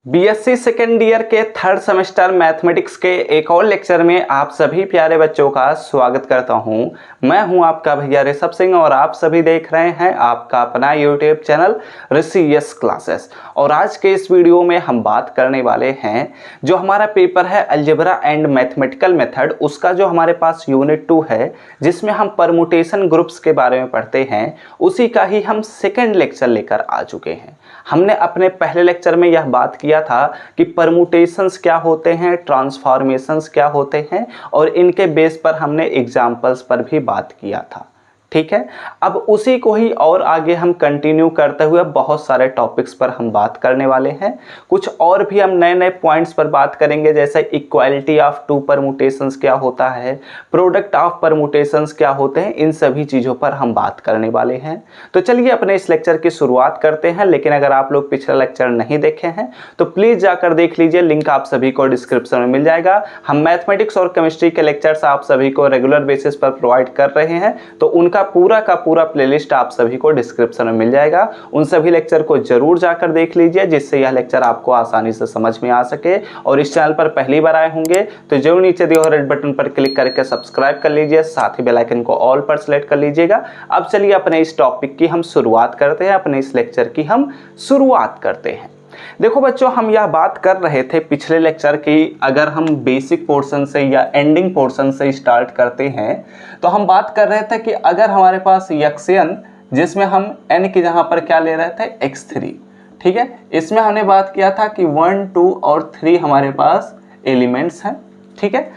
BSc second year के third semester mathematics के एक और लेक्चर में आप सभी प्यारे बच्चों का स्वागत करता हूं। मैं हूं आपका भैया ऋषभ सिंह और आप सभी देख रहे हैं आपका अपना यूट्यूब चैनल ऋषि यस क्लासेस। और आज के इस वीडियो में हम बात करने वाले हैं जो हमारा पेपर है अलजेब्रा एंड मैथमेटिकल मेथड, उसका जो हमारे पास यूनिट 2 है जिसमें हम परमुटेशन ग्रुप्स के बारे में पढ़ते हैं, उसी का ही हम सेकेंड लेक्चर लेकर आ चुके हैं। हमने अपने पहले लेक्चर में यह बात किया था कि परमुटेशंस क्या होते हैं, ट्रांसफॉर्मेशंस क्या होते हैं और इनके बेस पर हमने एग्जाम्पल्स पर भी बात किया था। ठीक है, अब उसी को ही और आगे हम कंटिन्यू करते हुए बहुत सारे टॉपिक्स पर हम बात करने वाले हैं। कुछ और भी हम नए नए पॉइंट्स पर बात करेंगे, जैसे इक्वालिटी ऑफ टू परमुटेशंस क्या होता है, प्रोडक्ट ऑफ परमुटेशंस क्या होते हैं, इन सभी चीज़ों पर हम बात करने वाले हैं। तो चलिए अपने इस लेक्चर की शुरुआत करते हैं। लेकिन अगर आप लोग पिछला लेक्चर नहीं देखे हैं तो प्लीज़ जाकर देख लीजिए, लिंक आप सभी को डिस्क्रिप्शन में मिल जाएगा। हम मैथमेटिक्स और केमिस्ट्री के लेक्चर्स आप सभी को रेगुलर बेसिस पर प्रोवाइड कर रहे हैं, तो उनका पूरा का पूरा प्लेलिस्ट आप सभी को डिस्क्रिप्शन में मिल जाएगा। उन सभी लेक्चर को जरूर जाकर देख लीजिए, जिससे यह लेक्चर आपको आसानी से समझ में आ सके। और इस चैनल पर पहली बार आए होंगे तो जरूर नीचे दिए हुए रेड बटन पर क्लिक करके सब्सक्राइब कर लीजिए, साथ ही बेल आइकन को ऑल पर सेलेक्ट कर लीजिएगा। अब चलिए अपने इस टॉपिक की हम शुरुआत करते हैं, अपने इस लेक्चर की हम शुरुआत करते हैं। देखो बच्चों, हम यह बात कर रहे थे पिछले लेक्चर की, अगर हम बेसिक पोर्शन से या एंडिंग पोर्शन से स्टार्ट करते हैं तो हम बात कर रहे थे कि अगर हमारे पास यक्सियन जिसमें हम n की जगह पर क्या ले रहे थे x3, ठीक है, इसमें हमने बात किया था कि 1, 2 और 3 हमारे पास एलिमेंट्स हैं। ठीक है,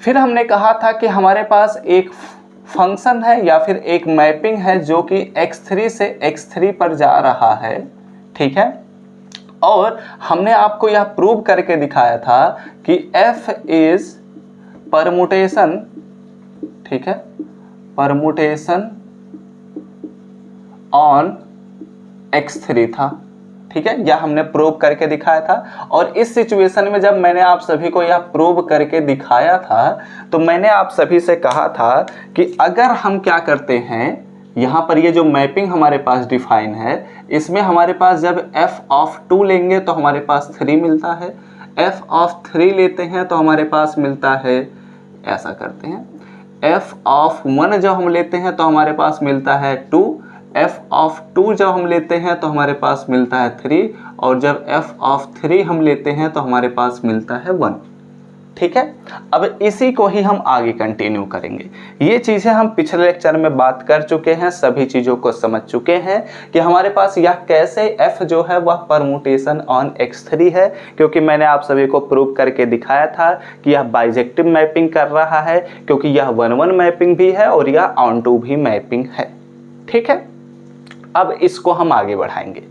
फिर हमने कहा था कि हमारे पास एक फंक्शन है या फिर एक मैपिंग है जो कि x3 से x3 पर जा रहा है। ठीक है, और हमने आपको यह प्रूव करके दिखाया था कि f इज परमुटेशन, ठीक है, परमुटेशन ऑन x3 था। ठीक है, यह हमने प्रूव करके दिखाया था। और इस सिचुएशन में जब मैंने आप सभी को यह प्रूव करके दिखाया था तो मैंने आप सभी से कहा था कि अगर हम क्या करते हैं, यहाँ पर ये जो मैपिंग हमारे पास डिफाइन है, इसमें हमारे पास जब f ऑफ 2 लेंगे तो हमारे पास 3 मिलता है, f ऑफ 3 लेते हैं तो हमारे पास मिलता है, ऐसा करते हैं, f ऑफ 1 जब हम लेते हैं तो हमारे पास मिलता है 2, f ऑफ 2 जब हम लेते हैं तो हमारे पास मिलता है 3, और जब f ऑफ 3 हम लेते हैं तो हमारे पास मिलता है 1। ठीक है, अब इसी को ही हम आगे कंटिन्यू करेंगे। ये चीज़ें हम पिछले लेक्चर में बात कर चुके हैं, सभी चीज़ों को समझ चुके हैं कि हमारे पास यह कैसे f जो है वह परमुटेशन ऑन x3 है, क्योंकि मैंने आप सभी को प्रूव करके दिखाया था कि यह बाइजेक्टिव मैपिंग कर रहा है, क्योंकि यह 1-1 मैपिंग भी है और यह ऑन टू भी मैपिंग है। ठीक है, अब इसको हम आगे बढ़ाएंगे।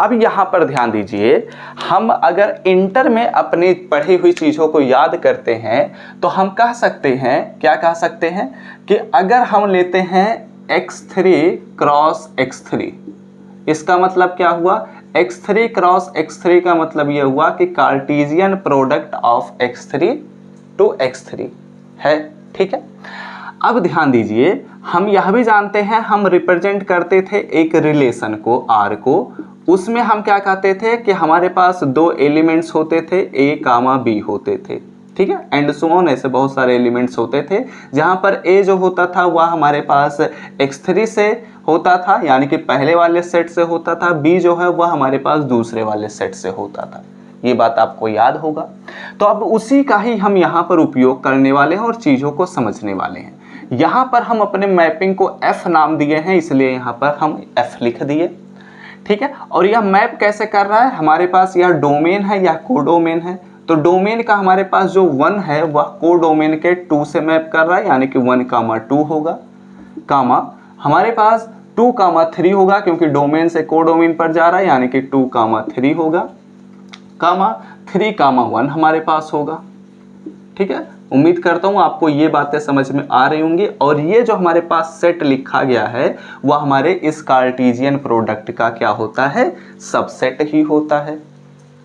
अब यहाँ पर ध्यान दीजिए, हम अगर इंटर में अपनी पढ़ी हुई चीज़ों को याद करते हैं तो हम कह सकते हैं, क्या कह सकते हैं कि अगर हम लेते हैं x3 क्रॉस x3, इसका मतलब क्या हुआ, x3 क्रॉस x3 का मतलब यह हुआ कि Cartesian product of x3 to x3 है। ठीक है, अब ध्यान दीजिए, हम यह भी जानते हैं, हम रिप्रेजेंट करते थे एक रिलेशन को r को, उसमें हम क्या कहते थे कि हमारे पास 2 एलिमेंट्स होते थे, a कामा b होते थे। ठीक है, एंड सो ऑन, ऐसे बहुत सारे एलिमेंट्स होते थे, जहां पर a जो होता था वह हमारे पास x3 से होता था, यानी कि पहले वाले सेट से होता था, b जो है वह हमारे पास दूसरे वाले सेट से होता था। ये बात आपको याद होगा। तो अब उसी का ही हम यहाँ पर उपयोग करने वाले हैं और चीज़ों को समझने वाले हैं। यहाँ पर हम अपने मैपिंग को f नाम दिए हैं, इसलिए यहाँ पर हम f लिख दिए। ठीक है, और यह मैप कैसे कर रहा है, हमारे पास यह डोमेन है या कोडोमेन है, तो डोमेन का हमारे पास जो 1 है वह कोडोमेन के 2 से मैप कर रहा है, यानी कि 1,2 होगा, कामा हमारे पास 2,3 होगा, क्योंकि डोमेन से कोडोमेन पर जा रहा है, यानी कि 2,3 होगा, कामा 3,1 हमारे पास होगा। ठीक है, उम्मीद करता हूँ आपको ये बातें समझ में आ रही होंगी। और ये जो हमारे पास सेट लिखा गया है वह हमारे इस कार्टेशियन प्रोडक्ट का क्या होता है, सबसेट ही होता है।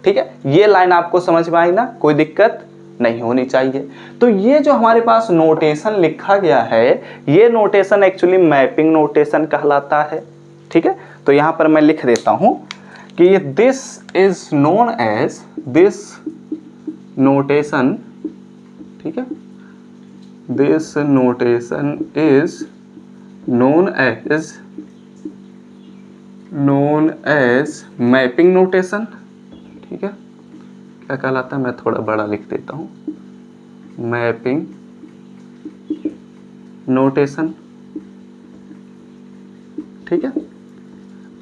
ठीक है, ये लाइन आपको समझ में आई ना, कोई दिक्कत नहीं होनी चाहिए। तो ये जो हमारे पास नोटेशन लिखा गया है, ये नोटेशन एक्चुअली मैपिंग नोटेशन कहलाता है। ठीक है, तो यहाँ पर मैं लिख देता हूँ कि this is known as, this notation, ठीक है, this notation is known as mapping notation, ठीक है, क्या कहलाता है, मैं थोड़ा बड़ा लिख देता हूँ, मैपिंग नोटेशन, ठीक है।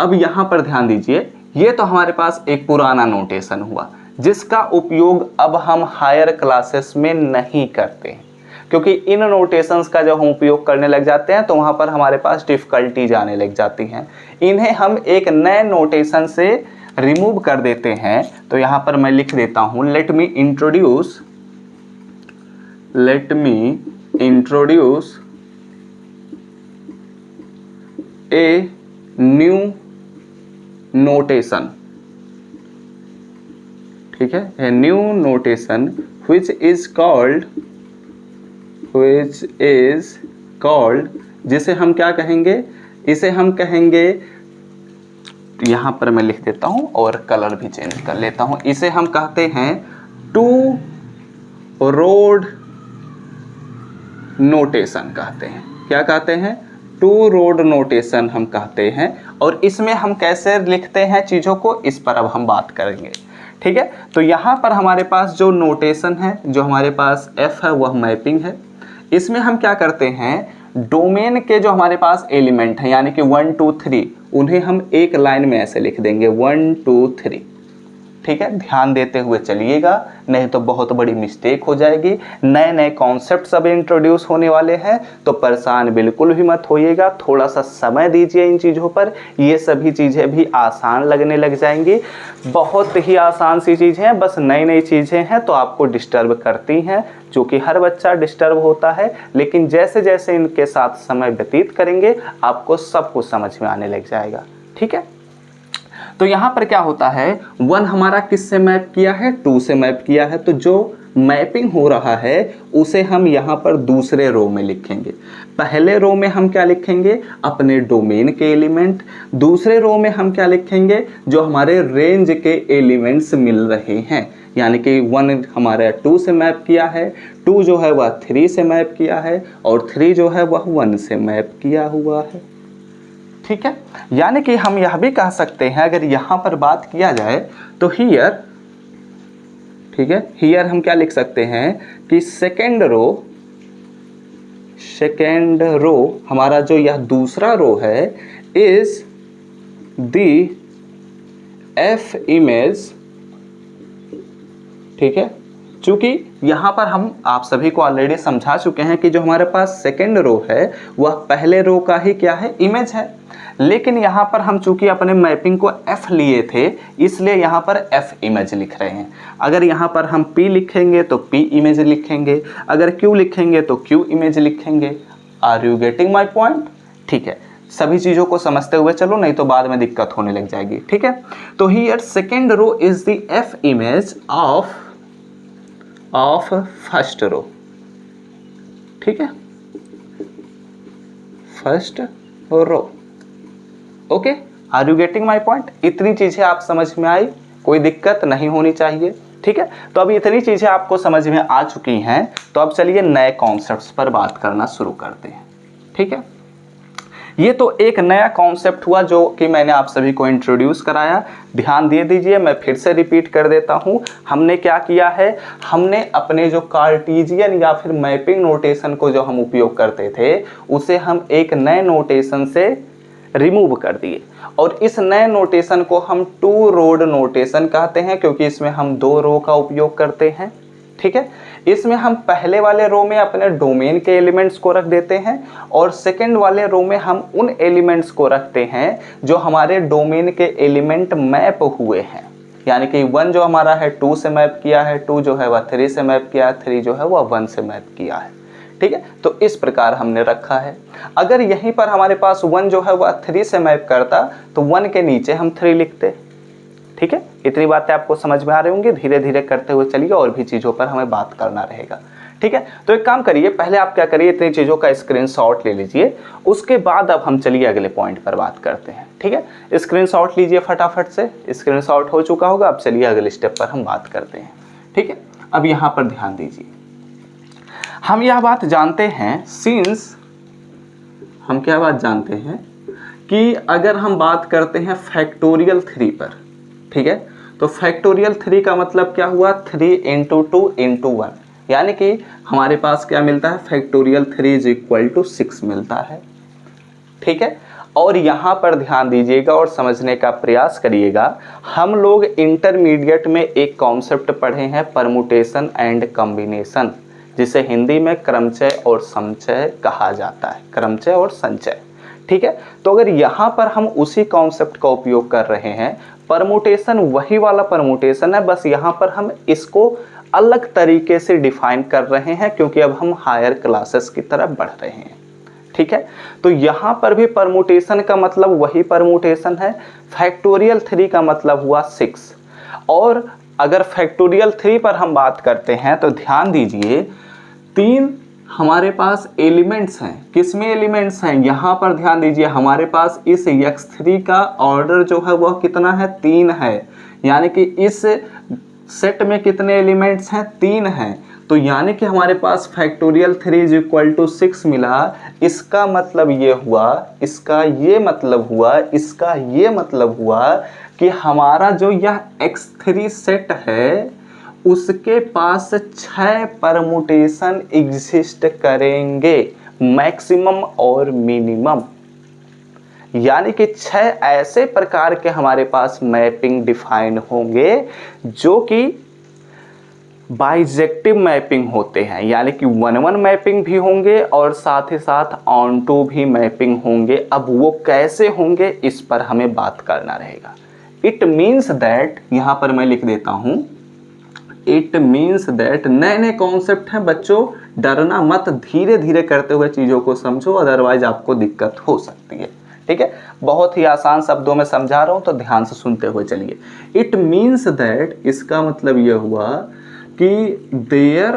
अब यहां पर ध्यान दीजिए, ये तो हमारे पास एक पुराना नोटेशन हुआ जिसका उपयोग अब हम हायर क्लासेस में नहीं करते हैं, क्योंकि इन नोटेशंस का जब हम उपयोग करने लग जाते हैं तो वहां पर हमारे पास डिफिकल्टीज आने लग जाती हैं। इन्हें हम एक नए नोटेशन से रिमूव कर देते हैं। तो यहां पर मैं लिख देता हूं, let me introduce a new notation, ठीक है, a new notation which is called, जिसे हम क्या कहेंगे, इसे हम कहेंगे, यहां पर मैं लिख देता हूं और कलर भी चेंज कर लेता हूं, इसे हम कहते हैं टू रोड नोटेशन कहते हैं। क्या कहते हैं, टू रोड नोटेशन हम कहते हैं। और इसमें हम कैसे लिखते हैं चीजों को, इस पर अब हम बात करेंगे, ठीक है। तो यहाँ पर हमारे पास जो नोटेशन है, जो हमारे पास F है, वह मैपिंग है। इसमें हम क्या करते हैं, डोमेन के जो हमारे पास एलिमेंट है, यानी कि 1 2 3, उन्हें हम एक लाइन में ऐसे लिख देंगे 1 2 3, ठीक है। ध्यान देते हुए चलिएगा, नहीं तो बहुत बड़ी मिस्टेक हो जाएगी। नए नए कॉन्सेप्ट सब इंट्रोड्यूस होने वाले हैं, तो परेशान बिल्कुल भी मत होइएगा, थोड़ा सा समय दीजिए इन चीज़ों पर। ये सभी चीज़ें भी आसान लगने लग जाएंगी, बहुत ही आसान सी चीज़ें हैं, बस नई नई चीज़ें हैं तो आपको डिस्टर्ब करती हैं, जो कि हर बच्चा डिस्टर्ब होता है। लेकिन जैसे जैसे इनके साथ समय व्यतीत करेंगे आपको सब कुछ समझ में आने लग जाएगा, ठीक है। तो यहां पर क्या होता है, 1 हमारा किस से मैप किया है, 2 से मैप किया है। तो जो मैपिंग हो रहा है उसे हम यहां पर दूसरे रो में लिखेंगे। पहले रो में हम क्या लिखेंगे, अपने डोमेन के एलिमेंट। दूसरे रो में हम क्या लिखेंगे, जो हमारे रेंज के एलिमेंट्स मिल रहे हैं, यानी कि 1 हमारा 2 से मैप किया है, 2 जो है वह 3 से मैप किया है, और 3 जो है वह 1 से मैप किया हुआ है, ठीक है। यानी कि हम यह भी कह सकते हैं, अगर यहां पर बात किया जाए तो हियर, ठीक है, हियर हम क्या लिख सकते हैं कि सेकेंड रो हमारा जो यह दूसरा रो है इज द F इमेज, ठीक है। चूंकि यहां पर हम आप सभी को ऑलरेडी समझा चुके हैं कि जो हमारे पास सेकेंड रो है वह पहले रो का ही क्या है, इमेज है। लेकिन यहाँ पर हम चूंकि अपने मैपिंग को F लिए थे, इसलिए यहाँ पर F इमेज लिख रहे हैं। अगर यहाँ पर हम P लिखेंगे तो P इमेज लिखेंगे, अगर Q लिखेंगे तो Q इमेज लिखेंगे। Are you getting my point, ठीक है। सभी चीज़ों को समझते हुए चलो, नहीं तो बाद में दिक्कत होने लग जाएगी, ठीक है। तो here second row is the F image of first row, ठीक है, first row. Okay, are you getting my point. इतनी चीजें आप समझ में आई, कोई दिक्कत नहीं होनी चाहिए, ठीक है। तो अब इतनी चीजें आपको समझ में आ चुकी हैं, तो अब चलिए नए कॉन्सेप्ट्स पर बात करना शुरू करते हैं, ठीक है। ये तो एक नया कॉन्सेप्ट हुआ जो कि मैंने आप सभी को इंट्रोड्यूस कराया। ध्यान दे दीजिए, मैं फिर से रिपीट कर देता हूं। हमने क्या किया है, हमने अपने जो कार्टेशियन या फिर मैपिंग नोटेशन को जो हम उपयोग करते थे, उसे हम एक नए नोटेशन से रिमूव कर दिए, और इस नए नोटेशन को हम टू रोड नोटेशन कहते हैं, क्योंकि इसमें हम 2 रो का उपयोग करते हैं, ठीक है। इसमें हम पहले वाले रो में अपने डोमेन के एलिमेंट्स को रख देते हैं, और सेकंड वाले रो में हम उन एलिमेंट्स को रखते हैं जो हमारे डोमेन के एलिमेंट मैप हुए हैं। यानी कि 1 जो हमारा है 2 से मैप किया है, 2 जो है वह 3 से मैप किया है, 3 जो है वह 1 से मैप किया है, ठीक है। तो इस प्रकार हमने रखा है। अगर यहीं पर हमारे पास 1 जो है वह 3 से मैप करता, तो 1 के नीचे हम 3 लिखते, ठीक है। इतनी बातें आपको समझ में आ रही होंगी, धीरे धीरे करते हुए चलिए, और भी चीज़ों पर हमें बात करना रहेगा, ठीक है। तो एक काम करिए, पहले आप क्या करिए, इतनी चीज़ों का स्क्रीनशॉट ले लीजिए, उसके बाद अब हम चलिए अगले पॉइंट पर बात करते हैं। ठीक है, स्क्रीनशॉट लीजिए फटाफट से, स्क्रीनशॉट हो चुका होगा। अब चलिए अगले स्टेप पर हम बात करते हैं। ठीक है, अब यहाँ पर ध्यान दीजिए, हम यह बात जानते हैं, सिंस हम क्या बात जानते हैं कि अगर हम बात करते हैं फैक्टोरियल 3 पर, ठीक है, तो फैक्टोरियल 3 का मतलब क्या हुआ, 3 × 2 × 1, यानी कि हमारे पास क्या मिलता है, फैक्टोरियल 3 = 6 मिलता है। ठीक है, और यहाँ पर ध्यान दीजिएगा और समझने का प्रयास करिएगा, हम लोग इंटरमीडिएट में एक कॉन्सेप्ट पढ़े हैं, परमुटेशन एंड कॉम्बिनेशन, जिसे हिंदी में क्रमचय और समचय कहा जाता है, क्रमचय और संचय। ठीक है, तो अगर यहाँ पर हम उसी कॉन्सेप्ट का उपयोग कर रहे हैं, परमुटेशन वही वाला परमुटेशन है, बस यहाँ पर हम इसको अलग तरीके से डिफाइन कर रहे हैं, क्योंकि अब हम हायर क्लासेस की तरफ बढ़ रहे हैं। ठीक है, तो यहाँ पर भी परमुटेशन का मतलब वही परमुटेशन है, फैक्टोरियल 3 का मतलब हुआ 6। और अगर फैक्टोरियल 3 पर हम बात करते हैं तो ध्यान दीजिए, 3 हमारे पास एलिमेंट्स हैं। किसमें एलिमेंट्स हैं, यहाँ पर ध्यान दीजिए, हमारे पास इस x3 का ऑर्डर जो है वह कितना है, 3 है, यानी कि इस सेट में कितने एलिमेंट्स हैं, 3 हैं। तो यानी कि हमारे पास फैक्टोरियल 3 = 6 मिला। इसका मतलब ये हुआ, इसका ये मतलब हुआ, इसका ये मतलब हुआ कि हमारा जो यह x3 सेट है उसके पास 6 परमुटेशन एग्जिस्ट करेंगे, मैक्सिमम और मिनिमम, यानी कि 6 ऐसे प्रकार के हमारे पास मैपिंग डिफाइन होंगे जो कि बाइजेक्टिव मैपिंग होते हैं, यानी कि 1-1 मैपिंग भी होंगे और साथ ही साथ ऑन टू भी मैपिंग होंगे। अब वो कैसे होंगे इस पर हमें बात करना रहेगा। इट मीन्स दैट, यहाँ पर मैं लिख देता हूँ, इट मीन्स दैट, नए नए कॉन्सेप्ट हैं बच्चों, डरना मत, धीरे धीरे करते हुए चीज़ों को समझो, अदरवाइज आपको दिक्कत हो सकती है। ठीक है, बहुत ही आसान शब्दों में समझा रहा हूँ, तो ध्यान से सुनते हुए चलिए। इट मीन्स दैट, इसका मतलब यह हुआ कि there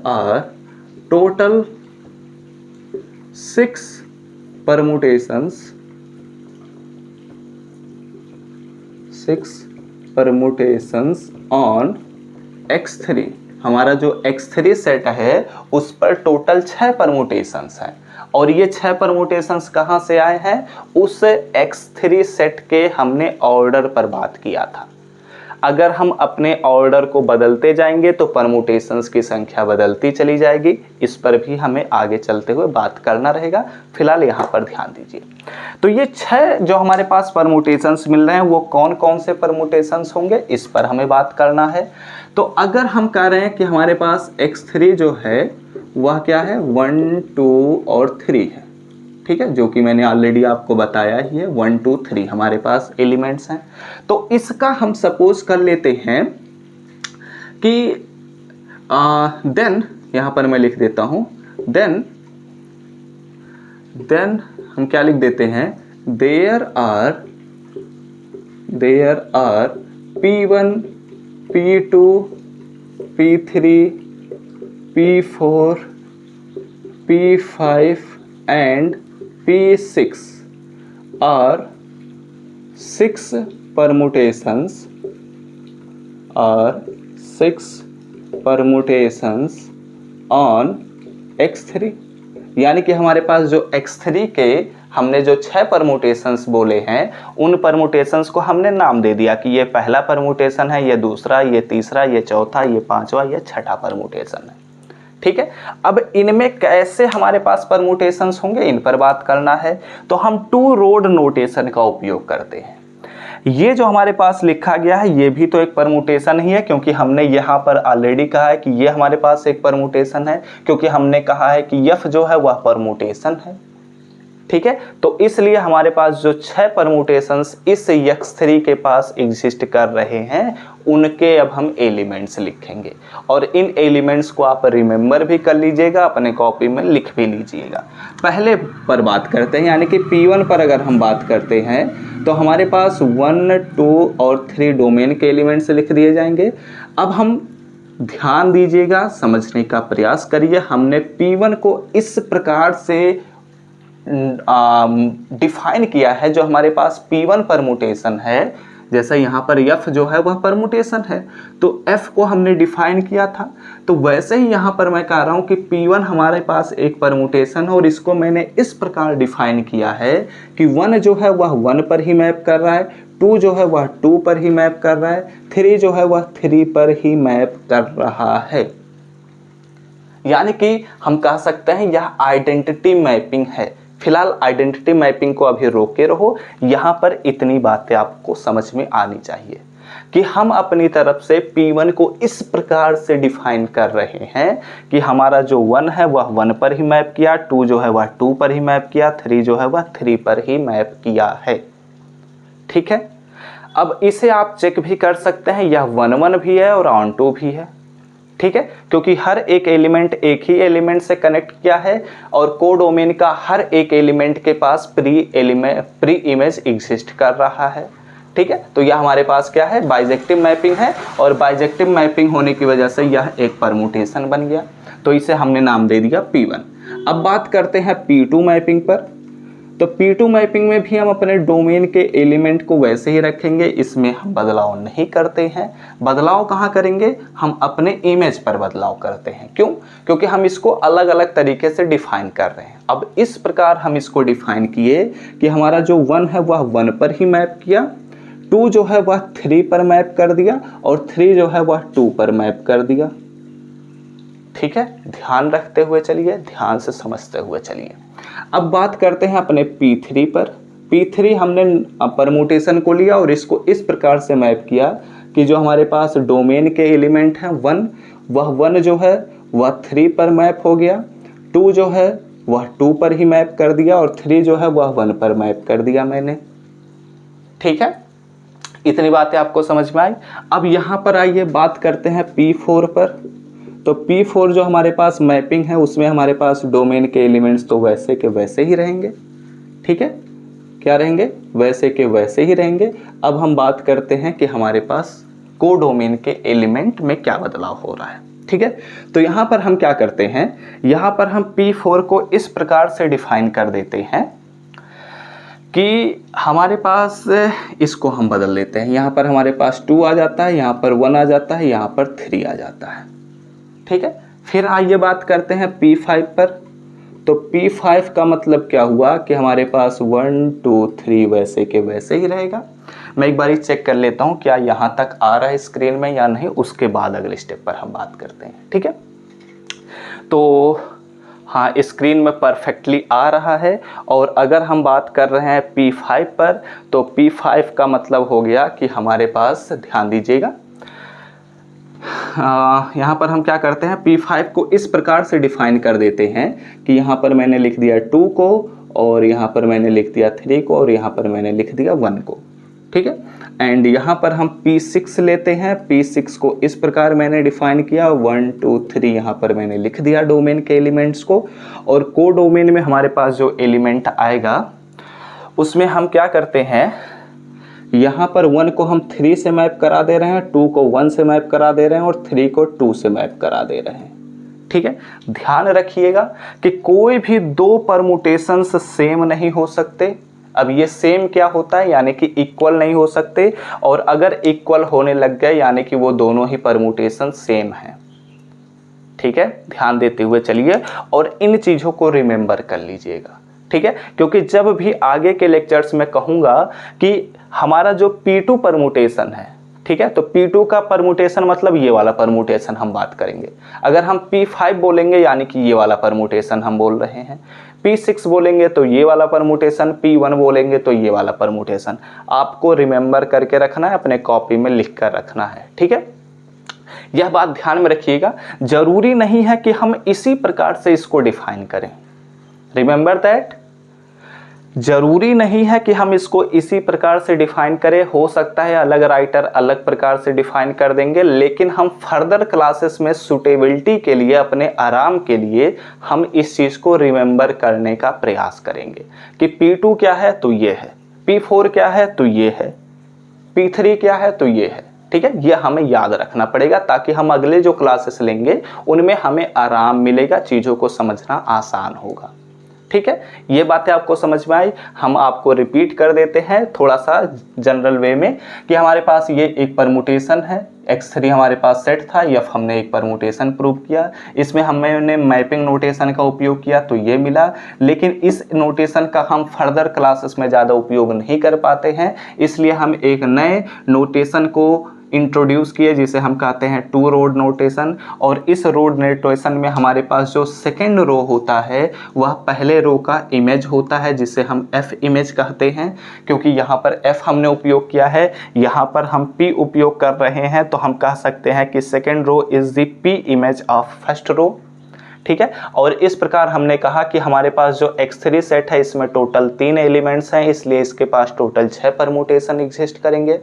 are total 6 permutations, 6 permutations on x3। हमारा जो x3 सेट है उस पर टोटल 6 परमुटेशंस हैं, और ये 6 परमुटेशंस कहाँ से आए हैं, उस x3 सेट के हमने ऑर्डर पर बात किया था। अगर हम अपने ऑर्डर को बदलते जाएंगे तो परमुटेशंस की संख्या बदलती चली जाएगी। इस पर भी हमें आगे चलते हुए बात करना रहेगा, फिलहाल यहाँ पर ध्यान दीजिए। तो ये 6 जो हमारे पास परमुटेशंस मिल रहे हैं वो कौन कौन से परमुटेशंस होंगे, इस पर हमें बात करना है। तो अगर हम कह रहे हैं कि हमारे पास x3 जो है वह क्या है, 1, 2 और 3 है। ठीक है, जो कि मैंने ऑलरेडी आपको बताया ही है, 1, 2, 3 हमारे पास एलिमेंट्स हैं। तो इसका हम सपोज कर लेते हैं कि देन, यहाँ पर मैं लिख देता हूँ, देन हम क्या लिख देते हैं, there are P1, P2, P3, P4, P5 and P6 are 6 permutations on x3। यानी कि हमारे पास जो x3 के हमने जो 6 परमुटेशंस बोले हैं, उन परमुटेशंस को हमने नाम दे दिया कि ये पहला परमुटेशन है, ये दूसरा, ये तीसरा, ये चौथा, ये पांचवा, ये छठा परमुटेशन है। ठीक है, अब इनमें कैसे हमारे पास परमुटेशंस होंगे, इन पर बात करना है। तो हम 2 रोड नोटेशन का उपयोग करते हैं। ये जो हमारे पास लिखा गया है ये भी तो एक परमुटेशन ही है, क्योंकि हमने यहाँ पर ऑलरेडी कहा है कि ये हमारे पास एक परमुटेशन है, क्योंकि हमने कहा है कि f जो है वह परमुटेशन है। ठीक है, तो इसलिए हमारे पास जो 6 परमुटेशंस इस x3 के पास एग्जिस्ट कर रहे हैं उनके अब हम एलिमेंट्स लिखेंगे, और इन एलिमेंट्स को आप रिमेंबर भी कर लीजिएगा, अपने कॉपी में लिख भी लीजिएगा। पहले पर बात करते हैं, यानी कि P1 पर अगर हम बात करते हैं तो हमारे पास 1, 2 और 3 डोमेन के एलिमेंट्स लिख दिए जाएंगे। अब हम ध्यान दीजिएगा, समझने का प्रयास करिए। हमने P1 को इस प्रकार से डिफाइन किया है, जो हमारे पास P1 परमुटेशन है, जैसा यहाँ पर F जो है वह परमुटेशन है, तो F को हमने डिफाइन किया था, तो वैसे ही यहाँ पर मैं कह रहा हूँ कि P1 हमारे पास एक परमुटेशन है और इसको मैंने इस प्रकार डिफाइन किया है कि 1 जो है वह 1 पर ही मैप कर रहा है, 2 जो है वह 2 पर ही मैप कर रहा है, 3 जो है वह 3 पर ही मैप कर रहा है। यानी कि हम कह सकते हैं यह आइडेंटिटी मैपिंग है। फिलहाल आइडेंटिटी मैपिंग को अभी रोके रहो, यहाँ पर इतनी बातें आपको समझ में आनी चाहिए कि हम अपनी तरफ से P1 को इस प्रकार से डिफाइन कर रहे हैं कि हमारा जो 1 है वह 1 पर ही मैप किया, 2 जो है वह 2 पर ही मैप किया, 3 जो है वह 3 पर ही मैप किया है। ठीक है, अब इसे आप चेक भी कर सकते हैं, यह 1 1 भी है और ऑन 2 भी है। ठीक है, क्योंकि हर एक एलिमेंट एक ही एलिमेंट से कनेक्ट किया है और कोडोमेन का हर एक एलिमेंट के पास प्री इमेज एग्जिस्ट कर रहा है। ठीक है, तो यह हमारे पास क्या है, बाइजेक्टिव मैपिंग है, और बाइजेक्टिव मैपिंग होने की वजह से यह एक परमुटेशन बन गया, तो इसे हमने नाम दे दिया P1। अब बात करते हैं P2 मैपिंग पर। तो P2 मैपिंग में भी हम अपने डोमेन के एलिमेंट को वैसे ही रखेंगे, इसमें हम बदलाव नहीं करते हैं। बदलाव कहाँ करेंगे, हम अपने इमेज पर बदलाव करते हैं। क्यों? क्योंकि हम इसको अलग अलग तरीके से डिफाइन कर रहे हैं। अब इस प्रकार हम इसको डिफाइन किए कि हमारा जो 1 है वह 1 पर ही मैप किया, 2 जो है वह 3 पर मैप कर दिया और 3 जो है वह 2 पर मैप कर दिया। ठीक है, ध्यान रखते हुए चलिए, ध्यान से समझते हुए चलिए। अब बात करते हैं अपने P3 पर। P3 हमने परमुटेशन को लिया और इसको इस प्रकार से मैप किया कि जो हमारे पास डोमेन के एलिमेंट हैं 1, वह 1 जो है वह 3 पर मैप हो गया, 2 जो है वह 2 पर ही मैप कर दिया और 3 जो है वह 1 पर मैप कर दिया मैंने। ठीक है, इतनी बातें आपको समझ में आई। अब यहाँ पर आइए बात करते हैं P4 पर। तो P4 जो हमारे पास मैपिंग है उसमें हमारे पास डोमेन के एलिमेंट्स तो वैसे के वैसे ही रहेंगे। ठीक है, क्या रहेंगे, वैसे के वैसे ही रहेंगे। अब हम बात करते हैं कि हमारे पास कोडोमेन के एलिमेंट में क्या बदलाव हो रहा है। ठीक है, तो यहाँ पर हम क्या करते हैं, यहाँ पर हम P4 को इस प्रकार से डिफाइन कर देते हैं कि हमारे पास, इसको हम बदल लेते हैं, यहाँ पर हमारे पास 2 आ जाता है, यहाँ पर 1 आ जाता है, यहाँ पर 3 आ जाता है। ठीक है, फिर आइए बात करते हैं P5 पर। तो P5 का मतलब क्या हुआ कि हमारे पास 1 2 3 वैसे के वैसे ही रहेगा। मैं एक बार चेक कर लेता हूँ क्या यहाँ तक आ रहा है स्क्रीन में या नहीं, उसके बाद अगले स्टेप पर हम बात करते हैं। ठीक है, तो हाँ, स्क्रीन में परफेक्टली आ रहा है। और अगर हम बात कर रहे हैं P5 पर, तो P5 का मतलब हो गया कि हमारे पास, ध्यान दीजिएगा, यहाँ पर हम क्या करते हैं, P5 को इस प्रकार से डिफाइन कर देते हैं कि यहाँ पर मैंने लिख दिया 2 को और यहाँ पर मैंने लिख दिया 3 को और यहाँ पर मैंने लिख दिया 1 को। ठीक है, एंड यहाँ पर हम P6 लेते हैं। P6 को इस प्रकार मैंने डिफाइन किया, 1 2 3 यहाँ पर मैंने लिख दिया डोमेन के एलिमेंट्स को। और को डोमेन में हमारे पास जो एलिमेंट आएगा उसमें हम क्या करते हैं, यहाँ पर 1 को हम 3 से मैप करा दे रहे हैं, 2 को 1 से मैप करा दे रहे हैं और 3 को 2 से मैप करा दे रहे हैं। ठीक है, ध्यान रखिएगा कि कोई भी 2 परमुटेशंस सेम नहीं हो सकते। अब ये सेम क्या होता है, यानी कि इक्वल नहीं हो सकते, और अगर इक्वल होने लग गए यानी कि वो दोनों ही परमुटेशन सेम हैं। ठीक है, ध्यान देते हुए चलिए और इन चीज़ों को रिमेंबर कर लीजिएगा। ठीक है, क्योंकि जब भी आगे के लेक्चर्स में कहूँगा कि हमारा जो P2 परमुटेशन है, ठीक है, तो P2 का परमुटेशन मतलब ये वाला परमुटेशन हम बात करेंगे। अगर हम P5 बोलेंगे यानी कि ये वाला परमुटेशन हम बोल रहे हैं, P6 बोलेंगे तो ये वाला परमुटेशन, P1 बोलेंगे तो ये वाला परमुटेशन। आपको रिमेंबर करके रखना है, अपने कॉपी में लिख कर रखना है। ठीक है, यह बात ध्यान में रखिएगा। जरूरी नहीं है कि हम इसी प्रकार से इसको डिफाइन करें। रिमेंबर दैट, जरूरी नहीं है कि हम इसको इसी प्रकार से डिफाइन करें। हो सकता है अलग राइटर अलग प्रकार से डिफाइन कर देंगे, लेकिन हम फर्दर क्लासेस में सुटेबिलिटी के लिए, अपने आराम के लिए हम इस चीज़ को रिमेंबर करने का प्रयास करेंगे कि P2 क्या है तो ये है, P4 क्या है तो ये है, P3 क्या है तो ये है। ठीक है, ये हमें याद रखना पड़ेगा ताकि हम अगले जो क्लासेस लेंगे उनमें हमें आराम मिलेगा, चीज़ों को समझना आसान होगा। ठीक है, ये बातें आपको समझ में आई। हम आपको रिपीट कर देते हैं थोड़ा सा जनरल वे में कि हमारे पास ये एक परमुटेशन है, x3 हमारे पास सेट था, f हमने एक परमुटेशन प्रूव किया, इसमें हमने मैपिंग नोटेशन का उपयोग किया तो ये मिला। लेकिन इस नोटेशन का हम फर्दर क्लासेस में ज़्यादा उपयोग नहीं कर पाते हैं, इसलिए हम एक नए नोटेशन को इंट्रोड्यूस किए जिसे हम कहते हैं टू रोड नोटेशन। और इस रोड नोटेशन में हमारे पास जो सेकेंड रो होता है वह पहले रो का इमेज होता है जिसे हम f इमेज कहते हैं। क्योंकि यहाँ पर f हमने उपयोग किया है, यहाँ पर हम p उपयोग कर रहे हैं, तो हम कह सकते हैं कि second row is the p image of first row. ठीक है, और इस प्रकार हमने कहा कि हमारे पास जो x3 सेट है इसमें टोटल 3 एलिमेंट्स हैं, इसलिए इसके पास टोटल 6 परमुटेशन एग्जिस्ट करेंगे।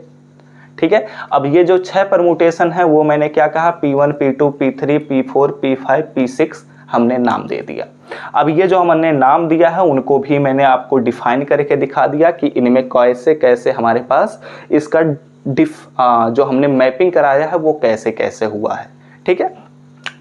ठीक है, अब ये जो 6 परमुटेशन है वो मैंने क्या कहा, P1, P2, P3, P4, P5, P6 हमने नाम दे दिया। अब ये जो हमने नाम दिया है उनको भी मैंने आपको डिफाइन करके दिखा दिया कि इनमें कैसे कैसे हमारे पास इसका जो हमने मैपिंग कराया है वो कैसे कैसे हुआ है। ठीक है,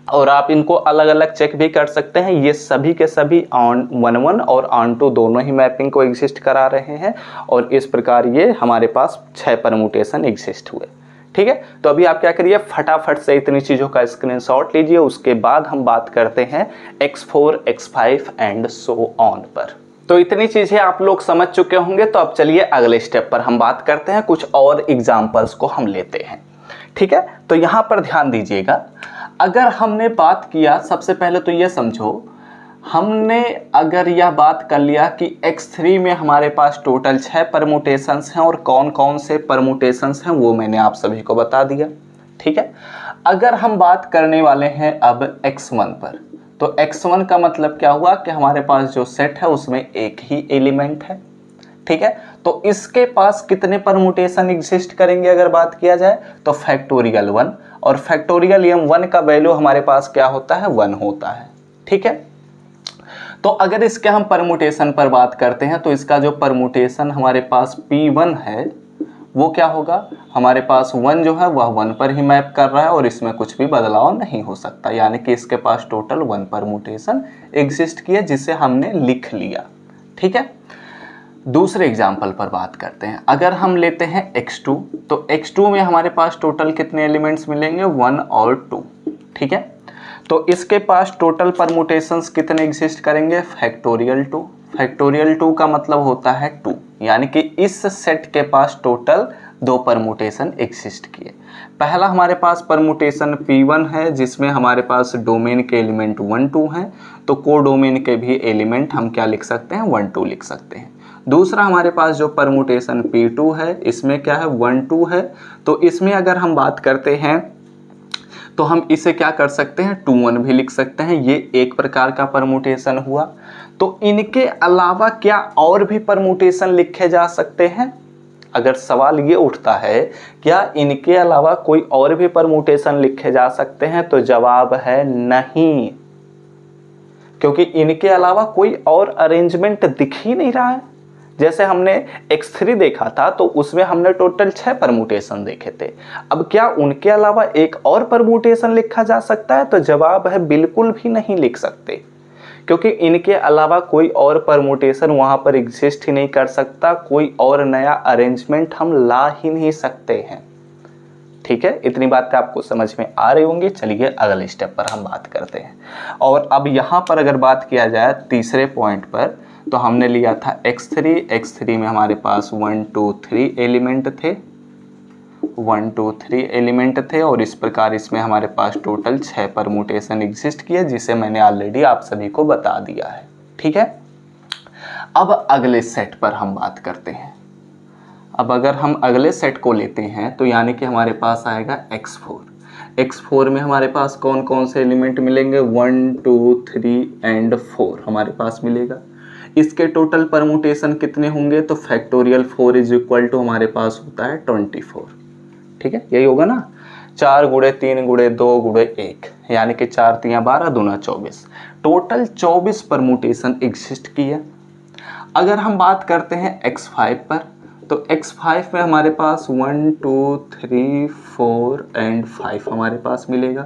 और आप इनको अलग अलग चेक भी कर सकते हैं, ये सभी के सभी ऑन 1 और ऑन 2 दोनों ही मैपिंग को एग्जिस्ट करा रहे हैं और इस प्रकार ये हमारे पास 6 परमुटेशन एग्जिस्ट हुए। ठीक है, तो अभी आप क्या करिए, फटाफट से इतनी चीज़ों का स्क्रीनशॉट लीजिए, उसके बाद हम बात करते हैं x4, x5 and so on पर। तो इतनी चीज़ें आप लोग समझ चुके होंगे, तो अब चलिए अगले स्टेप पर हम बात करते हैं, कुछ और एग्जाम्पल्स को हम लेते हैं। ठीक है, तो यहाँ पर ध्यान दीजिएगा, अगर हमने बात किया, सबसे पहले तो ये समझो, हमने अगर यह बात कर लिया कि x3 में हमारे पास टोटल 6 परमुटेशंस हैं और कौन कौन से परमुटेशंस हैं वो मैंने आप सभी को बता दिया। ठीक है, अगर हम बात करने वाले हैं अब x1 पर, तो x1 का मतलब क्या हुआ कि हमारे पास जो सेट है उसमें एक ही एलिमेंट है। ठीक है, तो इसके पास कितने परमुटेशन एग्जिस्ट करेंगे अगर बात किया जाए तो फैक्टोरियल 1, और फैक्टोरियल m1 का वैल्यू हमारे पास क्या होता है, 1 होता है। ठीक है, तो अगर इसके हम परमुटेशन पर बात करते हैं तो इसका जो परमुटेशन हमारे पास P1 है वो क्या होगा, हमारे पास 1 जो है वह 1 पर ही मैप कर रहा है और इसमें कुछ भी बदलाव नहीं हो सकता, यानी कि इसके पास टोटल 1 परमुटेशन एग्जिस्ट किया जिसे हमने लिख लिया। ठीक है, दूसरे एग्जाम्पल पर बात करते हैं, अगर हम लेते हैं x2, तो x2 में हमारे पास टोटल कितने एलिमेंट्स मिलेंगे, 1 और 2। ठीक है, तो इसके पास टोटल परमुटेशंस कितने एग्जिस्ट करेंगे, फैक्टोरियल 2। फैक्टोरियल 2 का मतलब होता है 2, यानी कि इस सेट के पास टोटल 2 परमुटेशन एग्जिस्ट किए। पहला हमारे पास परमुटेशन P1 है जिसमें हमारे पास डोमेन के एलिमेंट 1, 2 हैं, तो को डोमेन के भी एलिमेंट हम क्या लिख सकते हैं, 1, 2 लिख सकते हैं। दूसरा हमारे पास जो परमुटेशन P2 है इसमें क्या है, 1, 2 है, तो इसमें अगर हम बात करते हैं तो हम इसे क्या कर सकते हैं, 2, 1 भी लिख सकते हैं। ये एक प्रकार का परमुटेशन हुआ। तो इनके अलावा क्या और भी परमुटेशन लिखे जा सकते हैं, अगर सवाल ये उठता है क्या इनके अलावा कोई और भी परमुटेशन लिखे जा सकते हैं, तो जवाब है नहीं, क्योंकि इनके अलावा कोई और अरेंजमेंट दिख ही नहीं रहा है। जैसे हमने x3 देखा था तो उसमें हमने टोटल 6 परमुटेशन देखे थे, अब क्या उनके अलावा एक और परमुटेशन लिखा जा सकता है, तो जवाब है बिल्कुल भी नहीं लिख सकते, क्योंकि इनके अलावा कोई और परमुटेशन वहां पर एग्जिस्ट ही नहीं कर सकता, कोई और नया अरेंजमेंट हम ला ही नहीं सकते हैं। ठीक है, इतनी बात आपको समझ में आ रही होंगी। चलिए अगले स्टेप पर हम बात करते हैं, और अब यहाँ पर अगर बात किया जाए तीसरे पॉइंट पर, तो हमने लिया था x3 में हमारे पास 1, 2, 3 एलिमेंट थे, 1, 2, 3 एलिमेंट थे, और इस प्रकार इसमें हमारे पास टोटल 6 परमुटेशन एग्जिस्ट किए जिसे मैंने ऑलरेडी आप सभी को बता दिया है। ठीक है, अब अगले सेट पर हम बात करते हैं। अब अगर हम अगले सेट को लेते हैं तो यानी कि हमारे पास आएगा x4 में हमारे पास कौन कौन से एलिमेंट मिलेंगे, 1, 2, 3 एंड 4 हमारे पास मिलेगा। इसके टोटल परमुटेशन कितने होंगे, तो फैक्टोरियल 4 इज इक्वल टू हमारे पास होता है 24। ठीक है, यही होगा ना, 4 गुणे 3 गुणे 2 गुणे 1, यानी कि 4 3 12 दूना 24, टोटल 24 परमुटेशन एग्जिस्ट किए। अगर हम बात करते हैं x5 पर, तो x5 में हमारे पास 1 2 3 4 एंड 5 हमारे पास मिलेगा।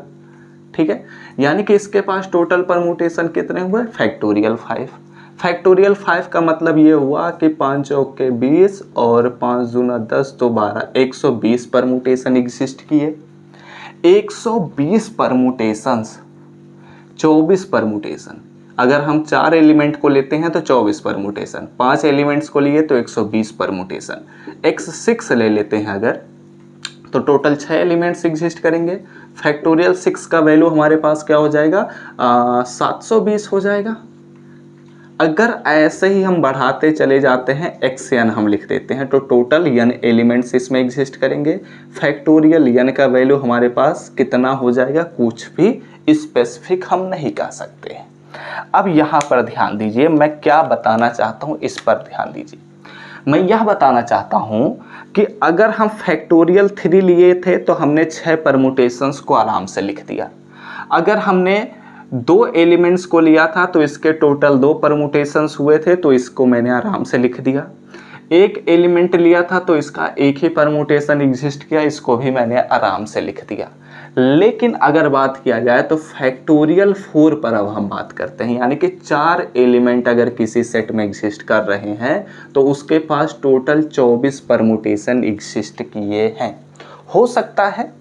ठीक है, यानी कि इसके पास टोटल परमुटेशन कितने हुए, फैक्टोरियल 5। फैक्टोरियल 5 का मतलब ये हुआ कि 5 चौक के 20 और 5 दूना 10 तो 12, 120 परमुटेशन एग्जिस्ट किए। 120 परमुटेशंस, 24 परमुटेशन। अगर हम 4 एलिमेंट को लेते हैं तो 24 परमुटेशन, 5 एलिमेंट्स को लिए तो 120 परमुटेशन। x6 ले लेते हैं अगर, तो टोटल 6 एलिमेंट्स एग्जिस्ट करेंगे। फैक्टोरियल 6 का वैल्यू हमारे पास क्या हो जाएगा, 720 हो जाएगा। अगर ऐसे ही हम बढ़ाते चले जाते हैं, xn हम लिख देते हैं, तो टोटल n एलिमेंट्स इसमें एग्जिस्ट करेंगे। फैक्टोरियल n का वैल्यू हमारे पास कितना हो जाएगा, कुछ भी स्पेसिफिक हम नहीं कह सकते हैं। अब यहाँ पर ध्यान दीजिए, मैं क्या बताना चाहता हूँ, इस पर ध्यान दीजिए। मैं यह बताना चाहता हूँ कि अगर हम फैक्टोरियल 3 लिए थे तो हमने 6 परमुटेशंस को आराम से लिख दिया। अगर हमने 2 एलिमेंट्स को लिया था तो इसके टोटल 2 परमुटेशंस हुए थे, तो इसको मैंने आराम से लिख दिया। एक एलिमेंट लिया था तो इसका एक ही परमुटेशन एग्जिस्ट किया, इसको भी मैंने आराम से लिख दिया। लेकिन अगर बात किया जाए तो फैक्टोरियल 4 पर अब हम बात करते हैं, यानी कि 4 एलिमेंट अगर किसी सेट में एग्जिस्ट कर रहे हैं तो उसके पास टोटल 24 परमुटेशन एग्जिस्ट किए हैं। हो सकता है,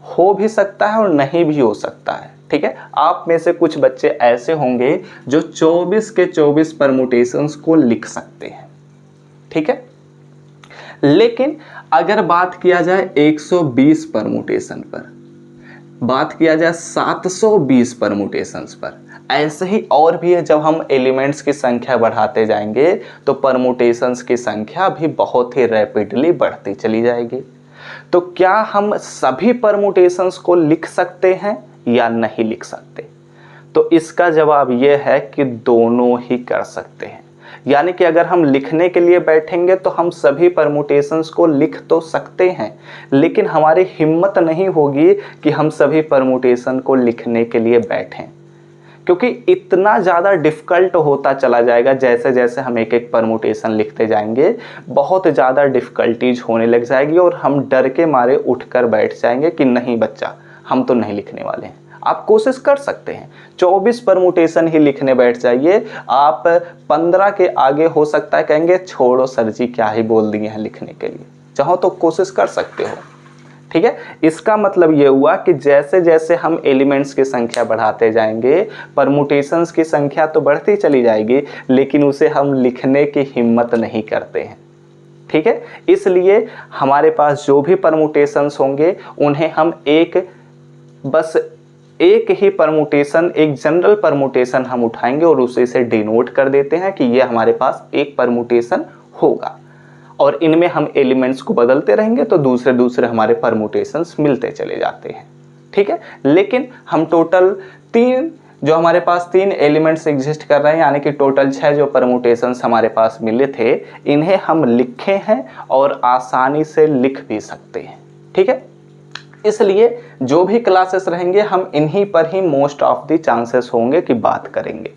हो भी सकता है और नहीं भी हो सकता है। ठीक है, आप में से कुछ बच्चे ऐसे होंगे जो 24 के 24 परमुटेशंस को लिख सकते हैं। ठीक है, लेकिन अगर बात किया जाए 120 परमुटेशन पर, बात किया जाए 720 परमुटेशंस पर, ऐसे ही और भी है। जब हम एलिमेंट्स की संख्या बढ़ाते जाएंगे तो परमुटेशंस की संख्या भी बहुत ही रैपिडली बढ़ती चली जाएगी। तो क्या हम सभी परमुटेशंस को लिख सकते हैं या नहीं लिख सकते? तो इसका जवाब यह है कि दोनों ही कर सकते हैं। यानी कि अगर हम लिखने के लिए बैठेंगे तो हम सभी परमुटेशंस को लिख तो सकते हैं, लेकिन हमारी हिम्मत नहीं होगी कि हम सभी परमुटेशन को लिखने के लिए बैठें, क्योंकि इतना ज़्यादा डिफ़िकल्ट होता चला जाएगा। जैसे जैसे हम एक एक परमुटेशन लिखते जाएंगे, बहुत ज़्यादा डिफ़िकल्टीज होने लग जाएगी और हम डर के मारे उठकर बैठ जाएंगे कि नहीं बच्चा, हम तो नहीं लिखने वाले हैं। आप कोशिश कर सकते हैं, 24 परमुटेशन ही लिखने बैठ जाइए। आप 15 के आगे हो सकता है कहेंगे छोड़ो सर जी, क्या ही बोल दिए हैं लिखने के लिए, चाहो तो कोशिश कर सकते हो। ठीक है, इसका मतलब ये हुआ कि जैसे जैसे हम एलिमेंट्स की संख्या बढ़ाते जाएंगे, परमुटेशंस की संख्या तो बढ़ती चली जाएगी, लेकिन उसे हम लिखने की हिम्मत नहीं करते हैं। ठीक है, इसलिए हमारे पास जो भी परमुटेशंस होंगे उन्हें हम बस एक ही परमुटेशन, एक जनरल परमुटेशन हम उठाएंगे और उसे से डिनोट कर देते हैं कि ये हमारे पास एक परमुटेशन होगा, और इनमें हम एलिमेंट्स को बदलते रहेंगे तो दूसरे दूसरे हमारे परमुटेशंस मिलते चले जाते हैं। ठीक है, लेकिन हम टोटल 3 जो हमारे पास 3 एलिमेंट्स एग्जिस्ट कर रहे हैं, यानी कि टोटल 6 जो परमुटेशंस हमारे पास मिले थे, इन्हें हम लिखे हैं और आसानी से लिख भी सकते हैं। ठीक है, इसलिए जो भी क्लासेस रहेंगे हम इन्हीं पर ही मोस्ट ऑफ द चांसेस होंगे कि बात करेंगे।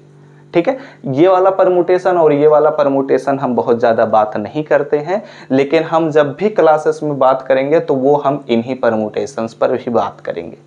ठीक है, ये वाला परमुटेशन और ये वाला परमुटेशन हम बहुत ज़्यादा बात नहीं करते हैं, लेकिन हम जब भी क्लासेस में बात करेंगे तो वो हम इन्हीं परमुटेशंस पर भी बात करेंगे।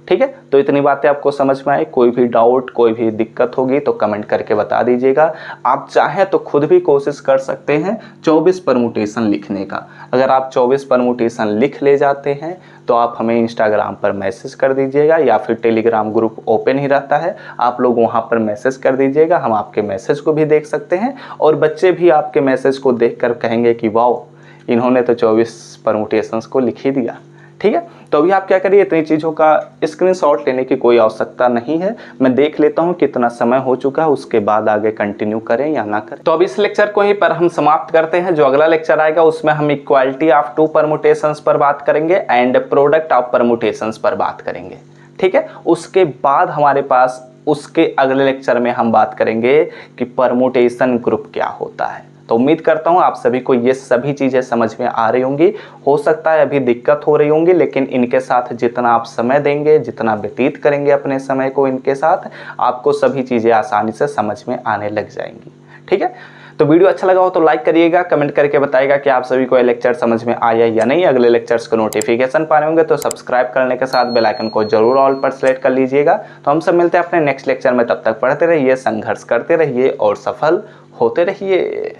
ठीक है, तो इतनी बातें आपको समझ में आई। कोई भी डाउट, कोई भी दिक्कत होगी तो कमेंट करके बता दीजिएगा। आप चाहें तो खुद भी कोशिश कर सकते हैं 24 परमुटेशन लिखने का। अगर आप 24 परमुटेशन लिख ले जाते हैं तो आप हमें इंस्टाग्राम पर मैसेज कर दीजिएगा, या फिर टेलीग्राम ग्रुप ओपन ही रहता है, आप लोग वहाँ पर मैसेज कर दीजिएगा। हम आपके मैसेज को भी देख सकते हैं और बच्चे भी आपके मैसेज को देख कर कहेंगे कि वाओ, इन्होंने तो 24 परमुटेशंस को लिख ही दिया। ठीक है, तो अभी आप क्या करिए, इतनी चीज़ों का स्क्रीनशॉट लेने की कोई आवश्यकता नहीं है। मैं देख लेता हूँ कितना समय हो चुका है, उसके बाद आगे कंटिन्यू करें या ना करें। तो अब इस लेक्चर को ही पर हम समाप्त करते हैं। जो अगला लेक्चर आएगा उसमें हम इक्वालिटी ऑफ 2 परमुटेशंस पर बात करेंगे एंड प्रोडक्ट ऑफ परमुटेशंस पर बात करेंगे। ठीक है, उसके बाद हमारे पास उसके अगले लेक्चर में हम बात करेंगे कि परमुटेशन ग्रुप क्या होता है। तो उम्मीद करता हूँ आप सभी को ये सभी चीज़ें समझ में आ रही होंगी। हो सकता है अभी दिक्कत हो रही होंगी, लेकिन इनके साथ जितना आप समय देंगे, जितना व्यतीत करेंगे अपने समय को इनके साथ, आपको सभी चीज़ें आसानी से समझ में आने लग जाएंगी। ठीक है, तो वीडियो अच्छा लगा हो तो लाइक करिएगा, कमेंट करके बताइएगा कि आप सभी को ये लेक्चर समझ में आया या नहीं। अगले लेक्चर्स को नोटिफिकेशन पाने होंगे तो सब्सक्राइब करने के साथ बेल आइकन को जरूर ऑल पर सेलेक्ट कर लीजिएगा। तो हम सब मिलते हैं अपने नेक्स्ट लेक्चर में, तब तक पढ़ते रहिए, संघर्ष करते रहिए और सफल होते रहिए।